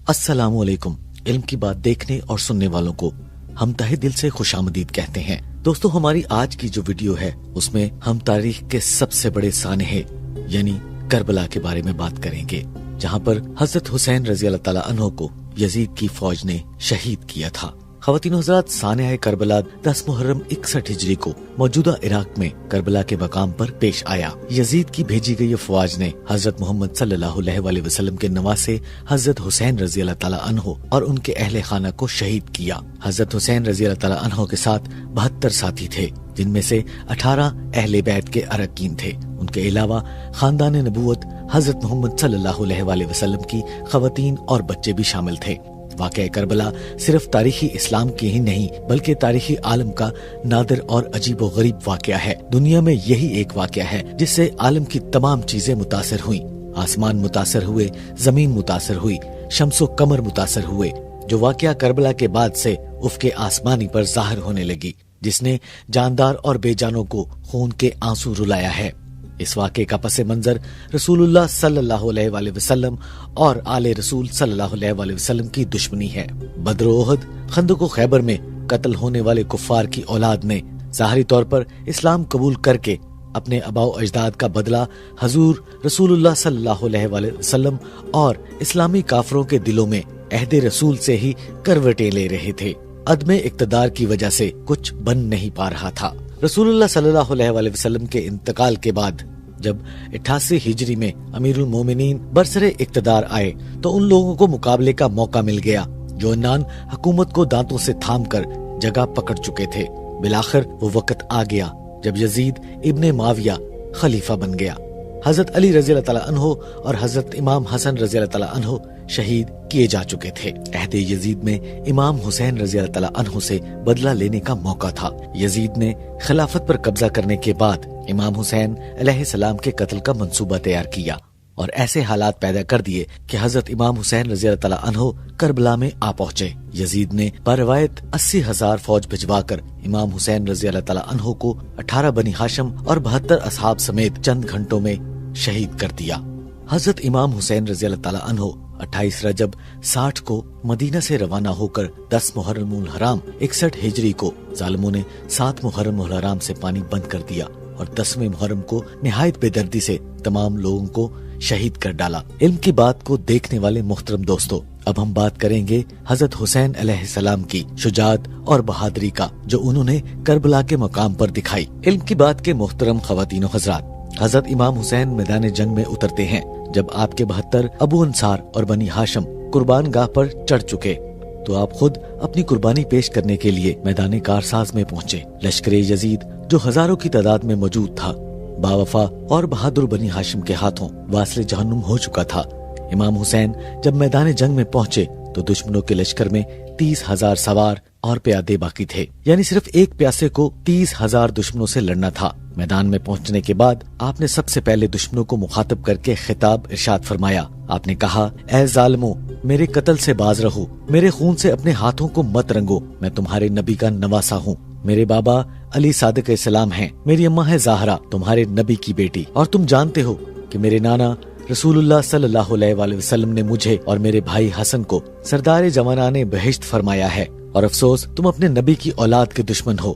السلام علیکم۔ علم کی بات دیکھنے اور سننے والوں کو ہم تہہ دل سے خوش آمدید کہتے ہیں۔ دوستو، ہماری آج کی جو ویڈیو ہے اس میں ہم تاریخ کے سب سے بڑے سانحے یعنی کربلا کے بارے میں بات کریں گے، جہاں پر حضرت حسین رضی اللہ تعالیٰ عنہ کو یزید کی فوج نے شہید کیا تھا۔ خواتین و حضرات، سانحہ کربلا 10 محرم 61 ہجری کو موجودہ عراق میں کربلا کے مقام پر پیش آیا۔ یزید کی بھیجی گئی افواج نے حضرت محمد صلی اللہ علیہ وآلہ وسلم کے نواسے حضرت حسین رضی اللہ تعالیٰ عنہ اور ان کے اہل خانہ کو شہید کیا۔ حضرت حسین رضی اللہ تعالیٰ عنہ کے ساتھ 72 ساتھی تھے، جن میں سے 18 اہل بیت کے اراکین تھے۔ ان کے علاوہ خاندان نبوت حضرت محمد صلی اللہ علیہ وآلہ وسلم کی خواتین اور بچے بھی شامل تھے۔ واقعہ کربلا صرف تاریخی اسلام کی ہی نہیں بلکہ تاریخی عالم کا نادر اور عجیب و غریب واقعہ ہے۔ دنیا میں یہی ایک واقعہ ہے جس سے عالم کی تمام چیزیں متاثر ہوئیں۔ آسمان متاثر ہوئے، زمین متاثر ہوئی، شمس و قمر متاثر ہوئے۔ جو واقعہ کربلا کے بعد سے افق آسمانی پر ظاہر ہونے لگی، جس نے جاندار اور بے جانوں کو خون کے آنسو رلایا ہے۔ اس واقعے کا پس منظر رسول اللہ صلی اللہ علیہ وآلہ وسلم اور آل رسول صلی اللہ علیہ وآلہ وسلم کی دشمنی ہے۔ بدر و احد، خندق و خیبر میں قتل ہونے والے کفار کی اولاد نے ظاہری طور پر اسلام قبول کر کے اپنے آباء و اجداد کا بدلہ حضور رسول اللہ صلی اللہ علیہ وآلہ وسلم اور اسلامی کافروں کے دلوں میں عہد رسول سے ہی کروٹیں لے رہے تھے۔ عدم اقتدار کی وجہ سے کچھ بن نہیں پا رہا تھا۔ رسول اللہ صلی اللہ علیہ وآلہ وسلم کے انتقال کے بعد جب 88 ہجری میں امیر المومنین برسر اقتدار آئے تو ان لوگوں کو مقابلے کا موقع مل گیا جو عنان حکومت کو دانتوں سے تھام کر جگہ پکڑ چکے تھے۔ بالآخر وہ وقت آ گیا جب یزید ابن معاویہ خلیفہ بن گیا۔ حضرت علی رضی اللہ تعالیٰ عنہ اور حضرت امام حسن رضی اللہ تعالیٰ عنہ شہید کیے جا چکے تھے۔ عہد یزید میں امام حسین رضی اللہ تعالیٰ عنہ سے بدلہ لینے کا موقع تھا۔ یزید نے خلافت پر قبضہ کرنے کے بعد امام حسین علیہ السلام کے قتل کا منصوبہ تیار کیا اور ایسے حالات پیدا کر دیے کہ حضرت امام حسین رضی اللہ تعالیٰ عنہ کربلا میں آ پہنچے۔ یزید نے بروایت 80,000 فوج بھجوا کر امام حسین رضی اللہ تعالیٰ عنہ کو 18 بنی ہاشم اور 72 اصحاب سمیت چند گھنٹوں میں شہید کر دیا۔ حضرت امام حسین رضی اللہ تعالیٰ عنہ 28 رجب 60 کو مدینہ سے روانہ ہو کر 10 محرم الحرام 61 ہجری کو ظالموں نے 7 محرم الحرام سے پانی بند کر دیا اور 10ویں محرم کو نہایت بے دردی سے تمام لوگوں کو شہید کر ڈالا۔ علم کی بات کو دیکھنے والے محترم دوستو، اب ہم بات کریں گے حضرت حسین علیہ السلام کی شجاعت اور بہادری کا جو انہوں نے کربلا کے مقام پر دکھائی۔ علم کی بات کے محترم خواتین و حضرات، حضرت امام حسین میدان جنگ میں اترتے ہیں جب آپ کے 72 ابو انصار اور بنی ہاشم قربان گاہ پر چڑھ چکے تو آپ خود اپنی قربانی پیش کرنے کے لیے میدان کارساز میں پہنچے۔ لشکر یزید جو ہزاروں کی تعداد میں موجود تھا باوفا اور بہادر بنی ہاشم کے ہاتھوں واصل جہنم ہو چکا تھا۔ امام حسین جب میدان جنگ میں پہنچے تو دشمنوں کے لشکر میں 30,000 سوار اور پیادے باقی تھے، یعنی صرف ایک پیاسے کو 30,000 دشمنوں سے لڑنا تھا۔ میدان میں پہنچنے کے بعد آپ نے سب سے پہلے دشمنوں کو مخاطب کر کے خطاب ارشاد فرمایا۔ آپ نے کہا، اے ظالموں، میرے قتل سے باز رہو، میرے خون سے اپنے ہاتھوں کو مت رنگو، میں تمہارے نبی کا نواسا ہوں، میرے بابا علی صادق السلام ہیں، میری اماں ہے زہرا تمہارے نبی کی بیٹی، اور تم جانتے ہو کہ میرے نانا رسول اللہ صلی اللہ علیہ وآلہ وسلم نے مجھے اور میرے بھائی حسن کو سردار جوانان بہشت فرمایا ہے، اور افسوس تم اپنے نبی کی اولاد کے دشمن ہو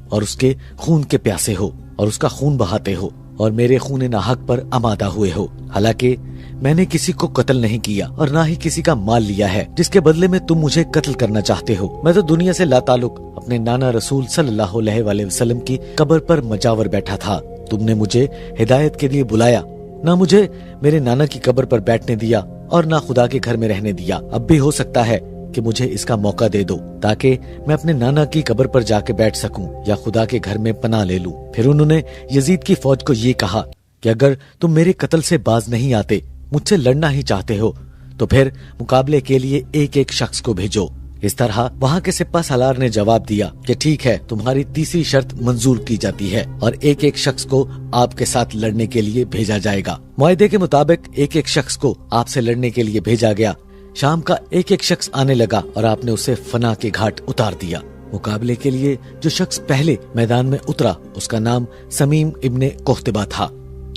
اور اس کے خون کے پیاسے ہو اور اس کا خون بہاتے ہو اور میرے خون ناحق پر آمادہ ہوئے ہو۔ حالانکہ میں نے کسی کو قتل نہیں کیا اور نہ ہی کسی کا مال لیا ہے جس کے بدلے میں تم مجھے قتل کرنا چاہتے ہو۔ میں تو دنیا سے لا تعلق اپنے نانا رسول صلی اللہ علیہ وآلہ وسلم کی قبر پر مجاور بیٹھا تھا۔ تم نے مجھے ہدایت کے لیے بلایا، نہ مجھے میرے نانا کی قبر پر بیٹھنے دیا اور نہ خدا کے گھر میں رہنے دیا۔ اب بھی ہو سکتا ہے کہ مجھے اس کا موقع دے دو تاکہ میں اپنے نانا کی قبر پر جا کے بیٹھ سکوں یا خدا کے گھر میں پناہ لے لوں۔ پھر انہوں نے یزید کی فوج کو یہ کہا کہ اگر تم میرے قتل سے باز نہیں آتے، مجھ سے لڑنا ہی چاہتے ہو تو پھر مقابلے کے لیے ایک ایک شخص کو بھیجو۔ اس طرح وہاں کے سپہ سالار نے جواب دیا کہ ٹھیک ہے، تمہاری تیسری شرط منظور کی جاتی ہے اور ایک ایک شخص کو آپ کے ساتھ لڑنے کے لیے بھیجا جائے گا۔ معاہدے کے مطابق ایک ایک شخص کو آپ سے لڑنے کے لیے بھیجا گیا۔ شام کا ایک ایک شخص آنے لگا اور آپ نے اسے فنا کے گھاٹ اتار دیا۔ مقابلے کے لیے جو شخص پہلے میدان میں اترا اس کا نام سمیم ابن قحطبہ تھا۔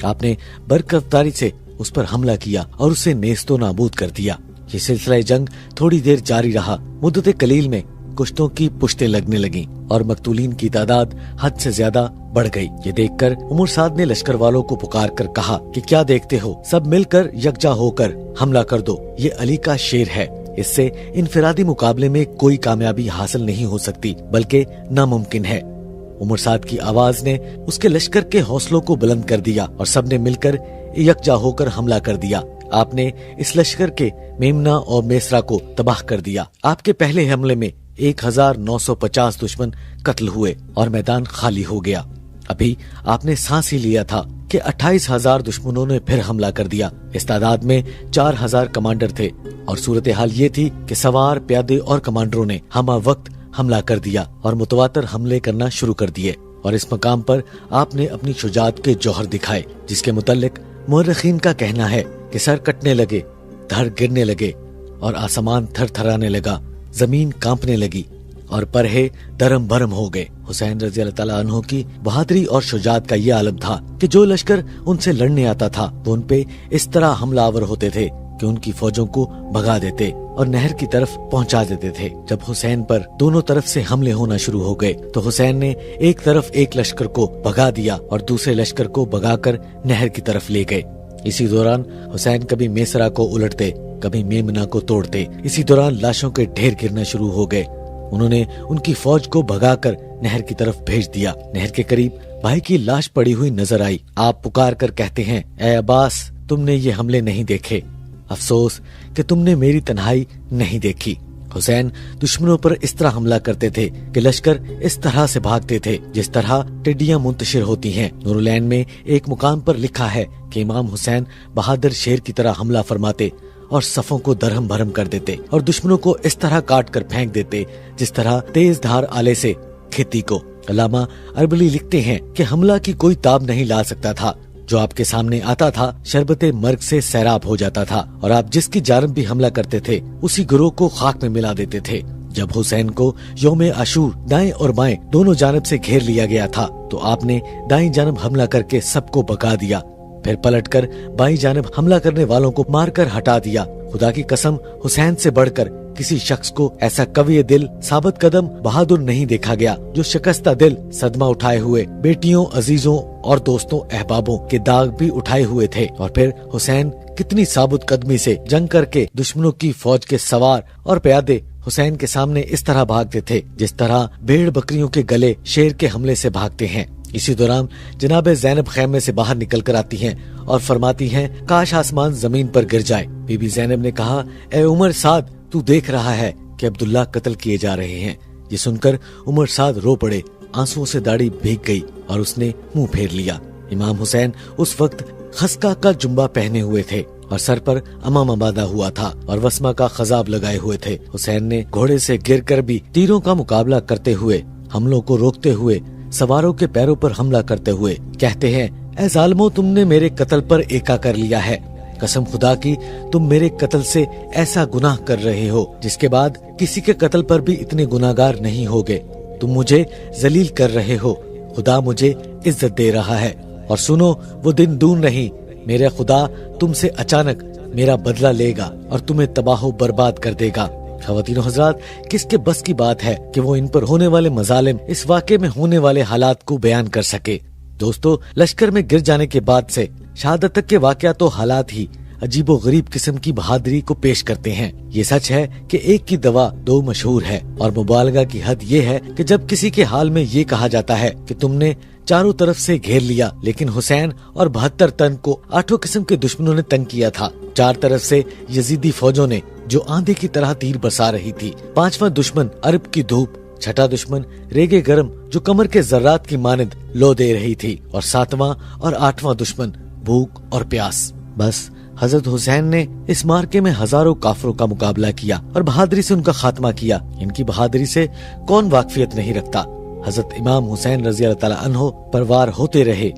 آپ نے برکفتاری سے اس پر حملہ کیا اور اسے نیست و نابود کر دیا۔ ये सिलसिला जंग थोड़ी देर जारी रहा। मुद्दत कलील में कुश्तों की पुश्तें लगने लगीं और मकतूलीन की तादाद हद से ज्यादा बढ़ गई। ये देखकर उमर साद ने लश्कर वालों को पुकार कर कहा कि क्या देखते हो, सब मिलकर यकजा होकर हमला कर दो। ये अली का शेर है, इससे इनफिरादी मुकाबले में कोई कामयाबी हासिल नहीं हो सकती बल्कि नामुमकिन है। उमर साद की आवाज ने उसके लश्कर के हौसलों को बुलंद कर दिया और सबने मिलकर यकजा होकर हमला कर दिया। आपने इस लश्कर के मेमना और मेसरा को तबाह कर दिया। आपके पहले हमले में 1950 दुश्मन कत्ल हुए और मैदान खाली हो गया। अभी आपने सांस ही लिया था कि 28,000 दुश्मनों ने फिर हमला कर दिया। इस तादाद में 4,000 कमांडर थे और सूरत हाल ये थी कि सवार, प्यादे और कमांडरों ने हमा वक्त हमला कर दिया और मुतवातर हमले करना शुरू कर दिए। और इस मकाम पर आपने अपनी शुजाअत के जौहर दिखाए, जिसके मुतल्लिक मुअर्रिखीन का कहना है कि सर कटने लगे, धड़ गिरने लगे और आसमान थरथराने लगा, जमीन कांपने लगी और परहे दरम भरम हो गए। हुसैन रज़ी अल्लाह तआला अन्हु की बहादुरी और शुजाअत का ये आलम था कि जो लश्कर उनसे लड़ने आता था वो उन पे इस तरह हमलावर होते थे कि उनकी फौजों को भगा देते और नहर की तरफ पहुंचा देते थे। जब हुसैन पर दोनों तरफ से हमले होना शुरू हो गए तो हुसैन ने एक तरफ एक लश्कर को भगा दिया और दूसरे लश्कर को भगाकर नहर की तरफ ले गए। इसी दौरान हुसैन कभी मेसरा को उलटते, कभी मेमना को तोड़ते। इसी दौरान लाशों के ढेर गिरना शुरू हो गए। उन्होंने उनकी फौज को भगाकर नहर की तरफ भेज दिया। नहर के करीब भाई की लाश पड़ी हुई नजर आई। आप पुकार कर कहते हैं, ए अब्बास, तुमने ये हमले नहीं देखे, अफसोस कि तुमने मेरी तन्हाई नहीं देखी। हुसैन दुश्मनों पर इस तरह हमला करते थे कि लश्कर इस तरह से भागते थे जिस तरह टिड्डियां मुंतशिर होती हैं। नूरुलैन में एक मुकाम पर लिखा है कि इमाम हुसैन बहादुर शेर की तरह हमला फरमाते और सफों को दरहम भरम कर देते और दुश्मनों को इस तरह काट कर फेंक देते जिस तरह तेज धार आले से खेती को। अल्लामा अरबली लिखते हैं कि हमला की कोई ताब नहीं ला सकता था। जो आपके सामने आता था शरबते मर्ग से सैराब हो जाता था और आप जिसकी जानब भी हमला करते थे उसी गिरोह को खाक में मिला देते थे। जब हुसैन को यौम आशूर दाएं और बाएं दोनों जानब से घेर लिया गया था तो आपने दाईं जानब हमला करके सबको भगा दिया, फिर पलटकर बाईं जानब हमला करने वालों को मारकर हटा दिया। खुदा की कसम, हुसैन से बढ़कर किसी शख्स को ऐसा कविए दिल, साबित कदम, बहादुर नहीं देखा गया जो शिकस्ता दिल, सदमा उठाए हुए बेटियों, अजीजों और दोस्तों, अहबाबों के दाग भी उठाए हुए थे। और फिर हुसैन कितनी साबुत कदमी से जंग करके दुश्मनों की फौज के सवार और प्यादे हुसैन के सामने इस तरह भागते थे जिस तरह भेड़ बकरियों के गले शेर के हमले से भागते हैं। इसी दौरान जनाब ज़ैनब खैमे से बाहर निकल कर आती हैं और फरमाती हैं, काश आसमान जमीन पर गिर जाए। बीबी ज़ैनब ने कहा, ए उमर साद, तू देख रहा है कि अब्दुल्ला कत्ल किए जा रहे हैं। ये सुनकर उमर साद रो पड़े, आंसुओं से दाढ़ी भीग गई और उसने मुंह फेर लिया। इमाम हुसैन उस वक्त खस्का का जुम्बा पहने हुए थे और सर पर अमामा बांधा हुआ था और वस्मा का खजाब लगाए हुए थे। हुसैन ने घोड़े से गिरकर भी तीरों का मुकाबला करते हुए, हमलों को रोकते हुए, सवारों के पैरों पर हमला करते हुए कहते हैं, ए जालिमों, तुमने मेरे कत्ल पर एका कर लिया है। कसम खुदा की, तुम मेरे कत्ल से ऐसा गुनाह कर रहे हो जिसके बाद किसी के कत्ल पर भी इतने गुनाहगार नहीं होगे। तुम मुझे जलील कर रहे हो, खुदा मुझे इज्जत दे रहा है। और सुनो, वो दिन दूर नहीं, मेरे खुदा तुमसे अचानक मेरा बदला लेगा और तुम्हें तबाह बर्बाद कर देगा। ख़वातीन हज़रात, किसके बस की बात है कि वो इन पर होने वाले मजालिम, इस वाक़े में होने वाले हालात को बयान कर सके। दोस्तों, लश्कर में गिर जाने के बाद से शहादत तक के वाक़यात तो हालात ही अजीबो गरीब किस्म की बहादुरी को पेश करते हैं। ये सच है कि एक की दवा दो मशहूर है और मुबालगा की हद ये है कि जब किसी के हाल में ये कहा जाता है कि तुमने चारों तरफ से घेर लिया, लेकिन हुसैन और 72 तन को 8 किस्म के दुश्मनों ने तंग किया था। 4 तरफ से यजीदी फौजों ने जो आंधी की तरह तीर बरसा रही थी। 5वां दुश्मन अरब की धूप, 6ठा दुश्मन रेगे गरम जो कमर के जर्रात की मानद लो दे रही थी और 7वां और 8वां दुश्मन भूख और प्यास। बस हजरत हुसैन ने इस मार्के में हजारों काफरों का मुकाबला किया और बहादुरी से उनका खात्मा किया। इनकी बहादुरी से कौन वाकफियत नहीं रखता। हजरत इमाम हुसैन रज़ी अल्लाह तआला अन्हो परवार होते रहे।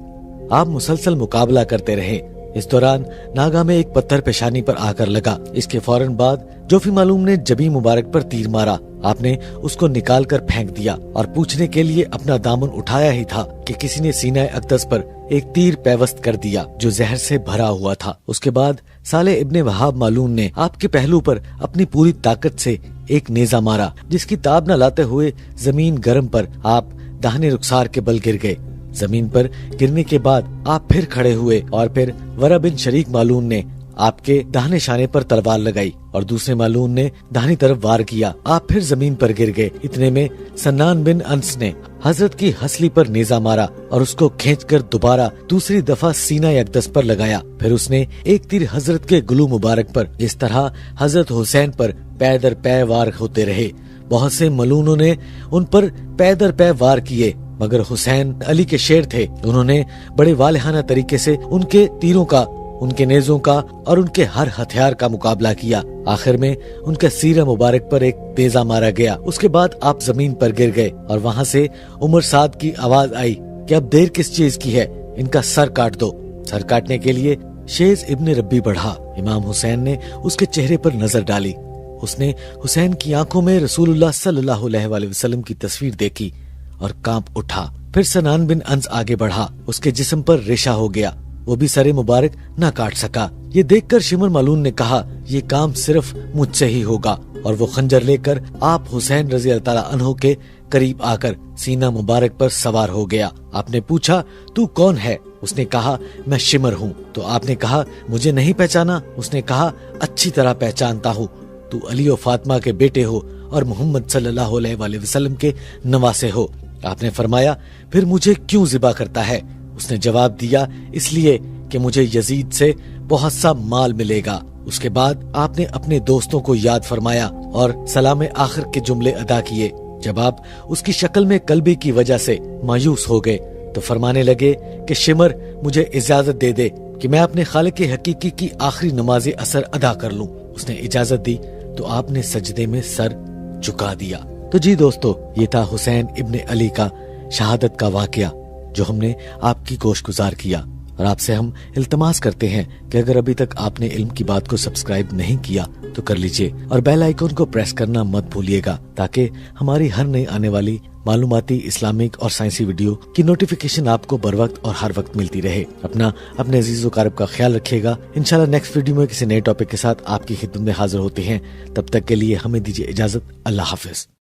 आप मुसलसल मुकाबला करते रहे। इस दौरान नागा में एक पत्थर पेशानी पर आकर लगा। इसके फौरन बाद जोफी मालूम ने जबी मुबारक पर तीर मारा। आपने उसको निकाल कर फेंक दिया और पूछने के लिए अपना दामन उठाया ही था कि किसी ने सीना अक़दस पर एक तीर पैवस्त कर दिया जो जहर से भरा हुआ था। उसके बाद साले इब्ने वहाब मालून ने आपके पहलू पर अपनी पूरी ताकत से एक नेजा मारा, जिसकी ताब न लाते हुए जमीन गर्म पर आप दाहिने रुखसार के बल गिर गए। जमीन पर गिरने के बाद आप फिर खड़े हुए और फिर वरा बिन शरीक मालून ने आपके दाहिने शाने पर तलवार लगाई और दूसरे मालून ने दाहिनी तरफ वार किया। आप फिर जमीन पर गिर गए। इतने में सन्नान बिन अंस ने हजरत की हसली पर नेजा मारा और उसको खींचकर दोबारा दूसरी दफा सीना यकदस पर लगाया। फिर उसने एक तीर हजरत के गुलू मुबारक पर। इस तरह हजरत हुसैन पर पै दर पै वार होते रहे। बहुत से मलूनों ने उन पर पै दर पै वार किए, मगर हुसैन अली के शेर थे। उन्होंने बड़े वालिहाना तरीके से उनके तीरों का, उनके नेजों का और उनके हर हथियार का मुकाबला किया। आखिर में उनका सीरा मुबारक पर एक नेजा मारा गया। उसके बाद आप जमीन पर गिर गए और वहाँ से उमर साद की आवाज आई कि अब देर किस चीज की है, इनका सर काट दो। सर काटने के लिए शेज इब्ने रब्बी बढ़ा। इमाम हुसैन ने उसके चेहरे पर नजर डाली। उसने हुसैन की आंखों में रसूलुल्लाह सल्लल्लाहु अलैहि वसल्लम की तस्वीर देखी और कांप उठा। फिर सनान बिन अंस आगे बढ़ा। उसके जिस्म पर रेशा हो गया, वो भी सरे मुबारक न काट सका। ये देखकर शिमर मालून ने कहा, ये काम सिर्फ मुझसे ही होगा, और वो खंजर लेकर आप हुसैन रजी अल्लाह ताला अन्हो के करीब आकर सीना मुबारक पर सवार हो गया। आपने पूछा, तू कौन है? उसने कहा, मैं शिमर हूँ। तो आपने कहा, मुझे नहीं पहचाना? उसने कहा, अच्छी तरह पहचानता हूँ, तू अली और फातिमा के बेटे हो और मोहम्मद सल्लल्लाहु अलैहि वसल्लम के नवासे हो। आपने फरमाया, फिर मुझे क्यों ज़िबा करता है? उसने जवाब दिया, इसलिए कि मुझे यजीद से बहुत सा माल मिलेगा। उसके बाद आपने अपने दोस्तों को याद फरमाया और सलाम आखिर के जुमले अदा किए। जब आप उसकी शक्ल में कल्बी की वजह से मायूस हो गए तो फरमाने लगे कि शिमर, मुझे इजाजत दे दे कि मैं अपने खालिक हकीकी की आखिरी नमाज असर अदा कर लूं। उसने इजाजत दी तो आपने सजदे में सर झुका दिया। तो जी दोस्तों, ये था हुसैन इब्ने अली का शहादत का वाकया जो हमने आपकी गोशगुजार किया। और आपसे हम इल्तमास करते हैं कि अगर अभी तक आपने इल्म की बात को सब्सक्राइब नहीं किया तो कर लीजिए और बेल आइकन को प्रेस करना मत भूलिएगा, ताकि हमारी हर नई आने वाली मालूमाती, इस्लामिक और साइंसी वीडियो की नोटिफिकेशन आपको बर वक्त और हर वक्त मिलती रहे। अपने अजीज़ो कारब का ख्याल रखिएगा। इंशाल्लाह नेक्स्ट वीडियो में किसी नए टॉपिक के साथ आपकी खिदमत में हाजिर होते हैं। तब तक के लिए हमें दीजिए इजाजत। अल्लाह हाफिज।